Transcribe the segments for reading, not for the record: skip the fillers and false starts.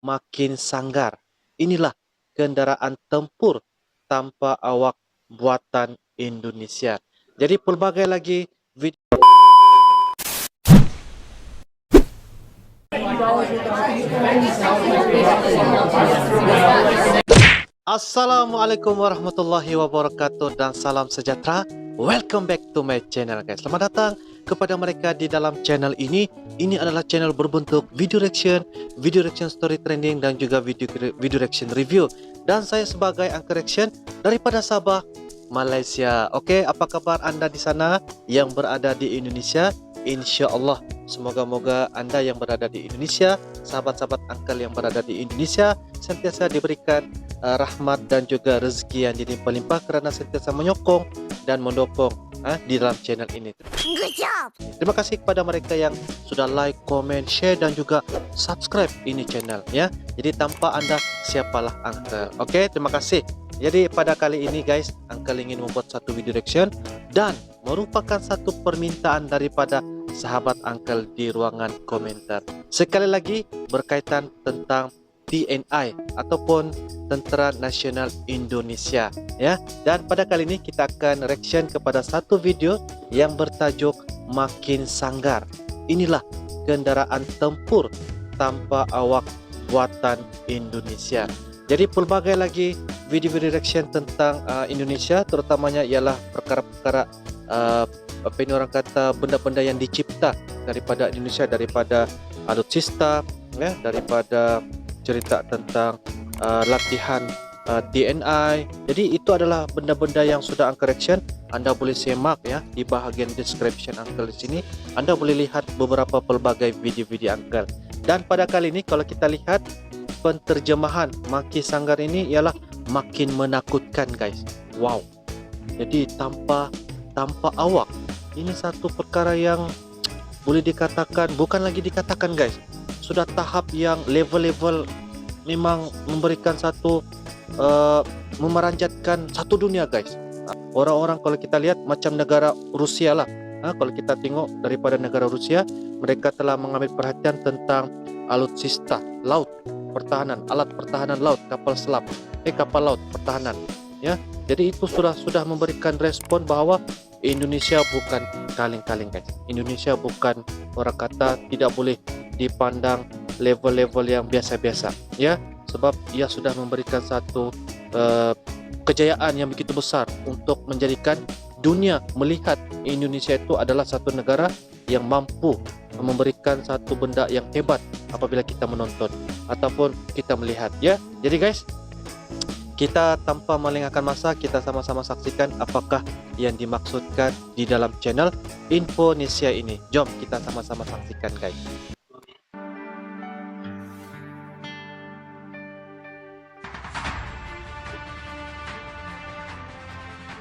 makin sanggar. Inilah kendaraan tempur tanpa awak buatan Indonesia. Jadi pelbagai lagi video. Assalamualaikum warahmatullahi wabarakatuh dan salam sejahtera. Welcome back to my channel guys. Selamat datang kepada mereka di dalam channel ini. Ini adalah channel berbentuk video reaction story trending dan juga video reaction review. Dan saya sebagai anchor reaction daripada Sabah, Malaysia. Oke, apa kabar Anda di sana yang berada di Indonesia? Insya Allah, semoga-moga Anda yang berada di Indonesia, sahabat-sahabat angkel yang berada di Indonesia, sentiasa diberikan rahmat dan juga rezeki yang dilimpah-limpah karena sentiasa menyokong dan mendukung di dalam channel ini. Good job. Terima kasih kepada mereka yang sudah like, comment, share dan juga subscribe ini channel ya. Jadi tanpa Anda siapalah Uncle. Oke, terima kasih. Jadi pada kali ini guys, Uncle ingin membuat satu video reaction dan merupakan satu permintaan daripada sahabat Uncle di ruangan komentar. Sekali lagi berkaitan tentang TNI ataupun Tentera Nasional Indonesia ya. Dan pada kali ini kita akan reaction kepada satu video yang bertajuk Makin Sanggar. Inilah kendaraan tempur tanpa awak buatan Indonesia. Jadi pelbagai lagi video-video reaction tentang Indonesia, terutamanya ialah perkara-perkara apa ini orang kata benda-benda yang dicipta daripada Indonesia, daripada alutsista ya, daripada cerita tentang latihan TNI. Jadi itu adalah benda-benda yang sudah Uncle reaction. Anda boleh semak ya di bahagian description Uncle di sini. Anda boleh lihat beberapa pelbagai video-video Uncle. Dan pada kali ini kalau kita lihat penterjemahan Makin Sanggar ini ialah makin menakutkan guys. Wow. Jadi tanpa awak. Ini satu perkara yang boleh dikatakan, bukan lagi dikatakan guys, sudah tahap yang level-level memang memberikan satu memeranjatkan satu dunia guys. Orang-orang kalau kita lihat macam negara Rusia lah. Kalau kita tengok daripada negara Rusia, mereka telah mengambil perhatian tentang alutsista laut pertahanan, alat pertahanan laut, kapal selam, kapal laut pertahanan ya. Jadi itu sudah memberikan respon bahwa Indonesia bukan kaleng-kaleng guys. Indonesia bukan orang kata tidak boleh dipandang level-level yang biasa-biasa ya, sebab ia sudah memberikan satu kejayaan yang begitu besar untuk menjadikan dunia melihat Indonesia itu adalah satu negara yang mampu memberikan satu benda yang hebat apabila kita menonton ataupun kita melihat ya. Jadi guys, kita tanpa melengahkan masa, kita sama-sama saksikan apakah yang dimaksudkan di dalam channel Infonesia ini. Jom kita sama-sama saksikan guys.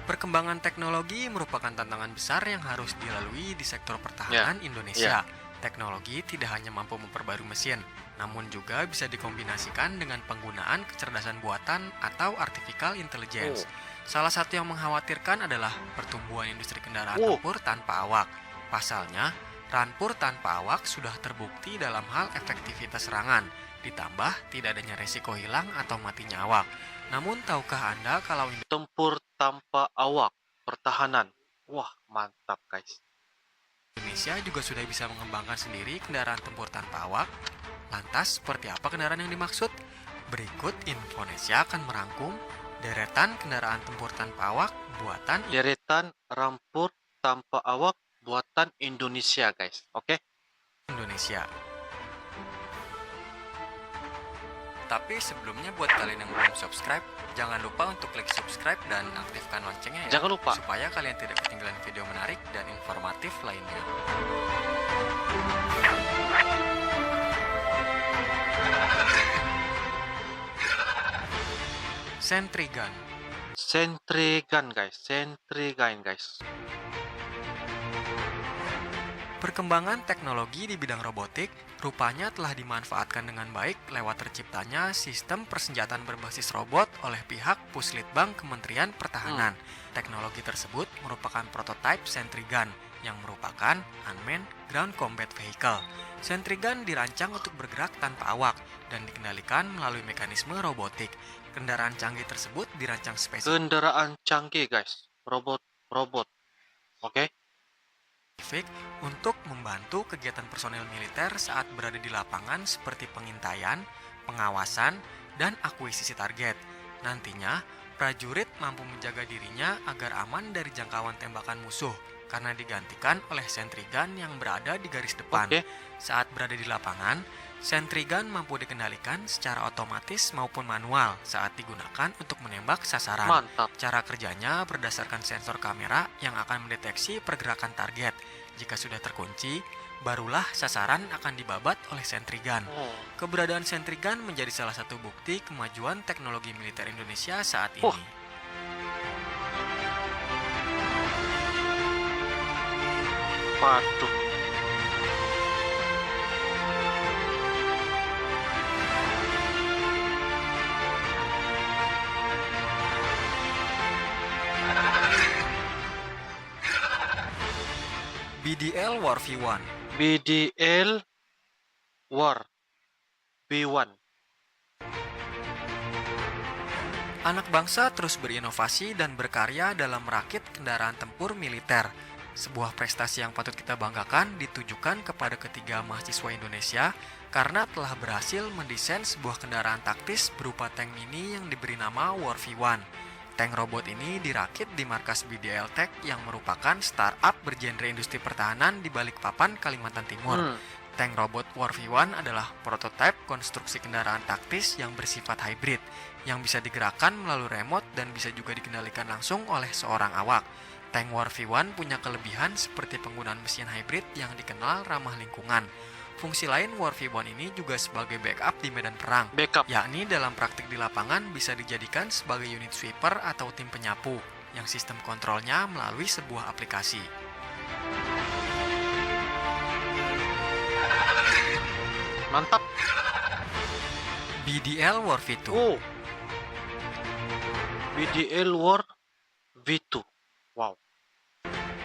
Perkembangan teknologi merupakan tantangan besar yang harus dilalui di sektor pertahanan Indonesia. Teknologi tidak hanya mampu memperbarui mesin, namun juga bisa dikombinasikan dengan penggunaan kecerdasan buatan atau artificial intelligence. Salah satu yang mengkhawatirkan adalah pertumbuhan industri kendaraan tempur tanpa awak. Pasalnya, rampur tanpa awak sudah terbukti dalam hal efektivitas serangan, ditambah tidak adanya resiko hilang atau matinya awak. Namun tahukah Anda kalau Tempur tanpa awak pertahanan? Wah, mantap guys. Indonesia juga sudah bisa mengembangkan sendiri kendaraan tempur tanpa awak. Lantas, seperti apa kendaraan yang dimaksud? Berikut Infonesia akan merangkum deretan kendaraan tempur tanpa awak buatan rampur tanpa awak buatan Indonesia guys. Oke. Indonesia. Tapi sebelumnya buat kalian yang belum subscribe, jangan lupa untuk klik subscribe dan aktifkan loncengnya ya. Jangan lupa supaya kalian tidak ketinggalan video menarik dan informatif lainnya. Sentry gun guys. Perkembangan teknologi di bidang robotik rupanya telah dimanfaatkan dengan baik lewat terciptanya sistem persenjataan berbasis robot oleh pihak Puslitbang Kementerian Pertahanan. Teknologi tersebut merupakan prototipe Sentry Gun yang merupakan Unmanned Ground Combat Vehicle. Sentry gun dirancang untuk bergerak tanpa awak dan dikendalikan melalui mekanisme robotik. Kendaraan canggih tersebut dirancang spesifik Kendaraan canggih guys, robot. Oke. untuk membantu kegiatan personel militer saat berada di lapangan seperti pengintaian, pengawasan, dan akuisisi target. Nantinya, prajurit mampu menjaga dirinya agar aman dari jangkauan tembakan musuh karena digantikan oleh sentry gun yang berada di garis depan. Oke. Saat berada di lapangan, sentry gun mampu dikendalikan secara otomatis maupun manual saat digunakan untuk menembak sasaran. Mantap. Cara kerjanya berdasarkan sensor kamera yang akan mendeteksi pergerakan target. Jika sudah terkunci, barulah sasaran akan dibabat oleh sentry gun. Keberadaan sentry gun menjadi salah satu bukti kemajuan teknologi militer Indonesia saat ini. Waduh. BDL War V1. BDL War V1. Anak bangsa terus berinovasi dan berkarya dalam merakit kendaraan tempur militer. Sebuah prestasi yang patut kita banggakan ditujukan kepada ketiga mahasiswa Indonesia karena telah berhasil mendesain sebuah kendaraan taktis berupa tank mini yang diberi nama War V1. Tank robot ini dirakit di markas BDL Tech yang merupakan startup bergenre industri pertahanan di Balikpapan, Kalimantan Timur. Tank robot War V1 adalah prototipe konstruksi kendaraan taktis yang bersifat hybrid, yang bisa digerakkan melalui remote dan bisa juga dikendalikan langsung oleh seorang awak. Tank War V1 punya kelebihan seperti penggunaan mesin hybrid yang dikenal ramah lingkungan. Fungsi lain War V1 ini juga sebagai backup di medan perang, yakni dalam praktik di lapangan bisa dijadikan sebagai unit sweeper atau tim penyapu, yang sistem kontrolnya melalui sebuah aplikasi. Mantap. BDL War V2. BDL War V2. Wow.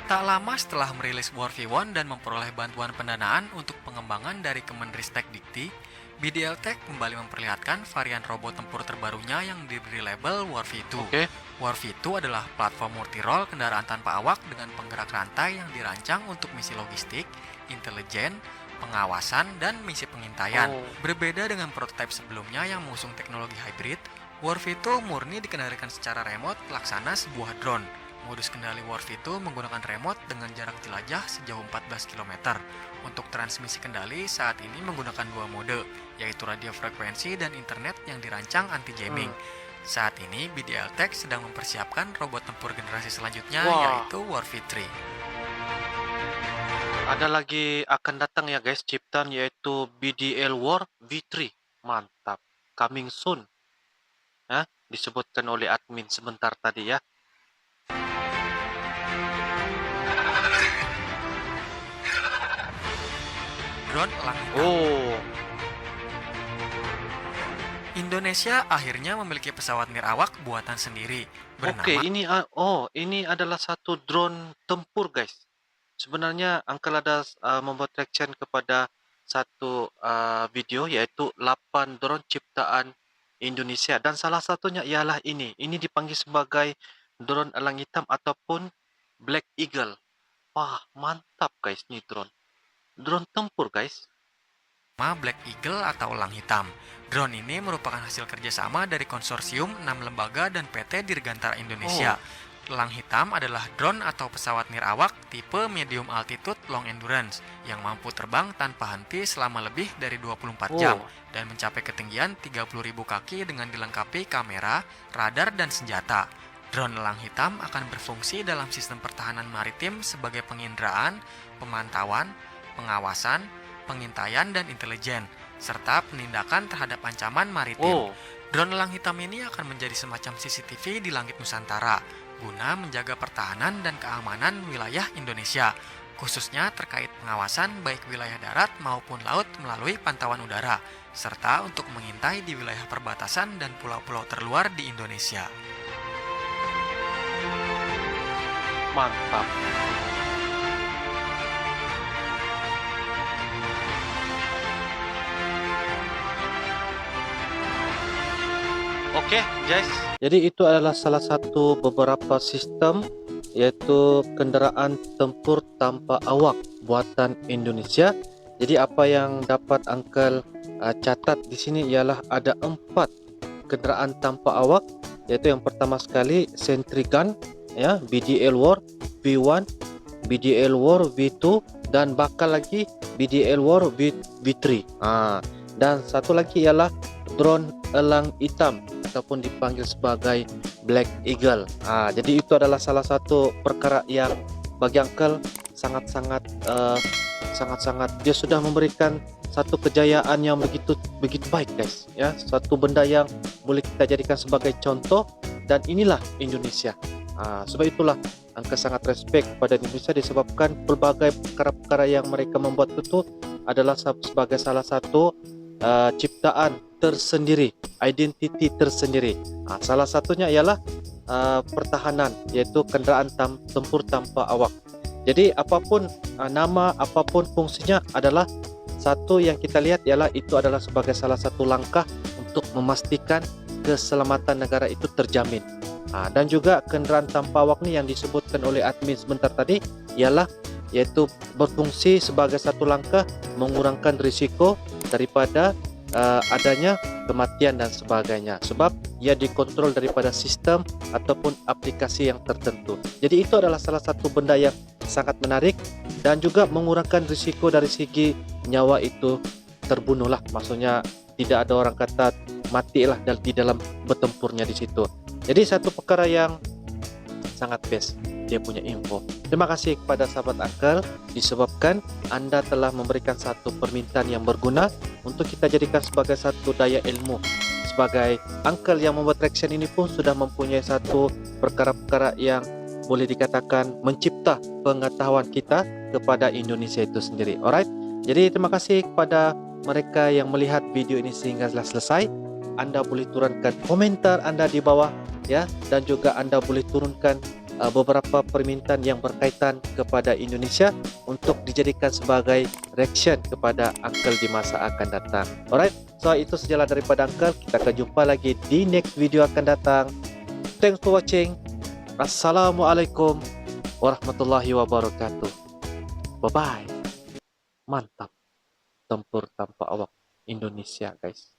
Tak lama setelah merilis War V1 dan memperoleh bantuan pendanaan untuk pengembangan dari Kemenristek Dikti, BDL Tech kembali memperlihatkan varian robot tempur terbarunya yang diberi label War V2. War V2 adalah platform multi-role kendaraan tanpa awak dengan penggerak rantai yang dirancang untuk misi logistik, intelijen, pengawasan, dan misi pengintaian. Berbeda dengan prototipe sebelumnya yang mengusung teknologi hybrid, War V2 murni dikendalikan secara remote laksana sebuah drone. Modus kendali War V2 menggunakan remote dengan jarak jelajah sejauh 14 km. Untuk transmisi kendali saat ini menggunakan dua mode, yaitu radio frekuensi dan internet yang dirancang anti-jamming. Saat ini BDL Tech sedang mempersiapkan robot tempur generasi selanjutnya, yaitu War V3. Ada lagi akan datang ya guys ciptaan, yaitu BDL War V3. Mantap. Coming soon. Disebutkan oleh admin sebentar tadi ya. Drone elang hitam. Indonesia akhirnya memiliki pesawat nirawak buatan sendiri bernama ini adalah satu drone tempur guys. Sebenarnya Uncle ada membuat reaction kepada satu video, yaitu 8 drone ciptaan Indonesia, dan salah satunya ialah ini dipanggil sebagai drone elang hitam ataupun Black Eagle. Wah, mantap guys, nih drone tempur guys. Black Eagle atau elang hitam. Drone ini merupakan hasil kerjasama dari konsorsium 6 lembaga dan PT Dirgantara Indonesia. Elang hitam adalah drone atau pesawat nirawak tipe medium altitude long endurance yang mampu terbang tanpa henti selama lebih dari 24 jam dan mencapai ketinggian 30.000 kaki dengan dilengkapi kamera, radar, dan senjata. Drone elang hitam akan berfungsi dalam sistem pertahanan maritim sebagai penginderaan, pemantauan, pengawasan, pengintaian, dan intelijen, serta penindakan terhadap ancaman maritim. Drone elang hitam ini akan menjadi semacam CCTV di langit Nusantara, guna menjaga pertahanan dan keamanan wilayah Indonesia, khususnya terkait pengawasan baik wilayah darat maupun laut melalui pantauan udara, serta untuk mengintai di wilayah perbatasan dan pulau-pulau terluar di Indonesia. Mantap. Oke, guys. Jadi itu adalah salah satu beberapa sistem yaitu kendaraan tempur tanpa awak buatan Indonesia. Jadi apa yang dapat Uncle catat di sini ialah ada 4 kenderaan tanpa awak, yaitu yang pertama sekali Sentry Gun ya, BDL War V1, BDL War V2 dan bakal lagi BDL War V3. Dan satu lagi ialah drone elang hitam ataupun dipanggil sebagai Black Eagle. Jadi itu adalah salah satu perkara yang bagi Uncle sangat-sangat dia sudah memberikan satu kejayaan yang begitu baik guys ya, satu benda yang boleh kita jadikan sebagai contoh, dan inilah Indonesia. Sebab itulah Uncle sangat respect pada Indonesia disebabkan pelbagai perkara-perkara yang mereka membuat itu adalah sebagai salah satu ciptaan tersendiri, identiti tersendiri. Salah satunya ialah pertahanan, yaitu kenderaan tempur tanpa awak. Jadi apapun nama, apapun fungsinya adalah satu yang kita lihat ialah itu adalah sebagai salah satu langkah untuk memastikan keselamatan negara itu terjamin. Dan juga kenderaan tanpa awak ni yang disebutkan oleh admin sebentar tadi ialah yaitu berfungsi sebagai satu langkah mengurangkan risiko daripada adanya kematian dan sebagainya, sebab ia dikontrol daripada sistem ataupun aplikasi yang tertentu. Jadi itu adalah salah satu benda yang sangat menarik dan juga mengurangkan risiko dari segi nyawa itu terbunuhlah, maksudnya tidak ada orang kata matilah di dalam bertempurnya di situ. Jadi satu perkara yang sangat best dia punya info. Terima kasih kepada sahabat Uncle disebabkan Anda telah memberikan satu permintaan yang berguna untuk kita jadikan sebagai satu daya ilmu. Sebagai Uncle yang membuat reaction ini pun sudah mempunyai satu perkara-perkara yang boleh dikatakan mencipta pengetahuan kita kepada Indonesia itu sendiri. Alright. Jadi terima kasih kepada mereka yang melihat video ini sehingga selesai. Anda boleh turunkan komentar Anda di bawah ya, dan juga Anda boleh turunkan beberapa permintaan yang berkaitan kepada Indonesia untuk dijadikan sebagai reaction kepada Uncle di masa akan datang. Alright, so itu sajalah daripada Uncle. Kita akan jumpa lagi di next video akan datang. Thanks for watching. Assalamualaikum warahmatullahi wabarakatuh. Bye bye. Mantap. Tempur tanpa awak Indonesia guys.